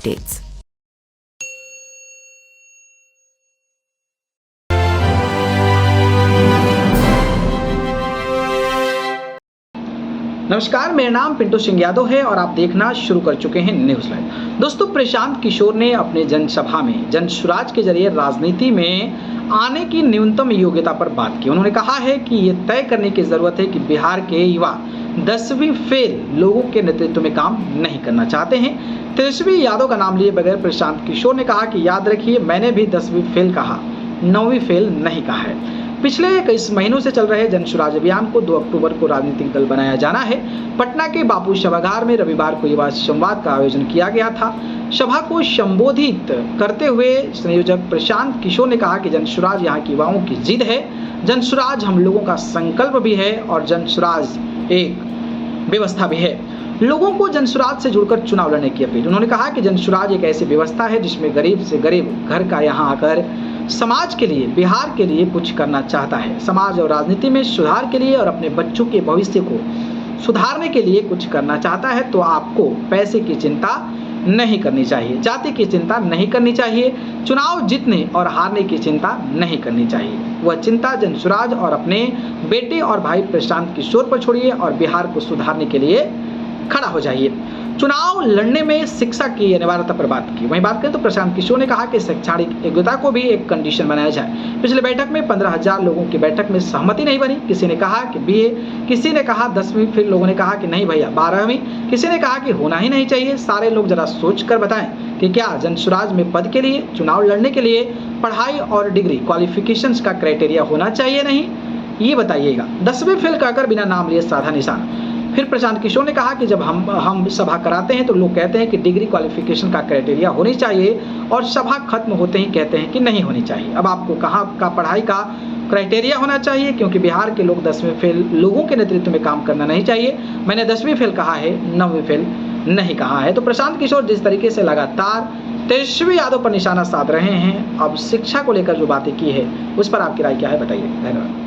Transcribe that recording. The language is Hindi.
updates. नमस्कार, मेरा नाम पिंटू सिंह यादव है और आप देखना शुरू कर चुके हैं न्यूज़ लाइव। दोस्तों, प्रशांत किशोर ने अपने जनसभा में जनसुराज के जरिए राजनीति में आने की न्यूनतम योग्यता पर बात की। उन्होंने कहा है कि ये तय करने की जरूरत है कि बिहार के युवा 10वीं फेल लोगों के नेतृत्व में काम नहीं करना चाहते हैं। तेजस्वी यादव का नाम लिए बगैर प्रशांत किशोर ने कहा कि याद रखिए, मैंने भी 10वीं फेल कहा, 9वीं फेल नहीं कहा है। पिछले कई महीनों से चल रहे जनसुराज अभियान को 2 अक्टूबर को राजनीतिक दल बनाया जाना है। पटना के बापू सभागार में रविवार को युवा संवाद का आयोजन किया गया था। सभा को संबोधित करते हुए संयोजक प्रशांत किशोर ने कहा कि जनसुराज यहाँ के युवाओं की जिद है, जनसुराज हम लोगों का संकल्प भी है और जनसुराज एक व्यवस्था भी है। लोगों को जनसुराज से जुड़कर चुनाव लड़ने की अपील। उन्होंने कहा कि जनसुराज एक ऐसी व्यवस्था है जिसमें गरीब से गरीब घर का यहाँ आकर समाज के लिए, बिहार के लिए कुछ करना चाहता है। समाज और राजनीति में सुधार के लिए और अपने बच्चों के भविष्य को सुधारने के लिए कुछ करना चाहता है तो आपको पैसे की चिंता नहीं करनी चाहिए, जाति की चिंता नहीं करनी चाहिए, चुनाव जीतने और हारने की चिंता नहीं करनी चाहिए। वह चिंता जनसुराज और अपने बेटे और भाई प्रशांत किशोर पर छोड़िए और बिहार को सुधारने के लिए खड़ा हो जाइए। चुनाव लड़ने में शिक्षा की अनिवार्यता पर बात की। वहीं बात करें तो प्रशांत किशोर ने कहा कि शैक्षणिक योग्यता को भी एक कंडीशन बनाया जाए। पिछले बैठक में 15,000 लोगों की बैठक में सहमति नहीं बनी। किसी ने कहा कि बीए, किसी ने कहा 10वीं, फिर लोगों ने कहा कि नहीं भैया 12वीं, किसी ने कहा कि होना ही नहीं चाहिए। सारे लोग जरा सोच कर बताएं कि क्या जनसुराज में पद के लिए, चुनाव लड़ने के लिए पढ़ाई और डिग्री क्वालिफिकेशंस का क्राइटेरिया होना चाहिए नहीं, ये बताइएगा। 10वीं फेल कहकर बिना नाम लिए साधा निशान। फिर प्रशांत किशोर ने कहा कि जब हम सभा कराते हैं तो लोग कहते हैं कि डिग्री क्वालिफिकेशन का क्राइटेरिया होनी चाहिए और सभा खत्म होते ही कहते हैं कि नहीं होनी चाहिए। अब आपको कहाँ का पढ़ाई का क्राइटेरिया होना चाहिए, क्योंकि बिहार के लोग 10वीं फेल लोगों के नेतृत्व में काम करना नहीं चाहिए। मैंने 10वीं फेल कहा है, 9वीं फेल नहीं कहा है। तो प्रशांत किशोर जिस तरीके से लगातार तेजस्वी यादव पर निशाना साध रहे हैं, अब शिक्षा को लेकर जो बातें की है उस पर आपकी राय क्या है, बताइए। धन्यवाद।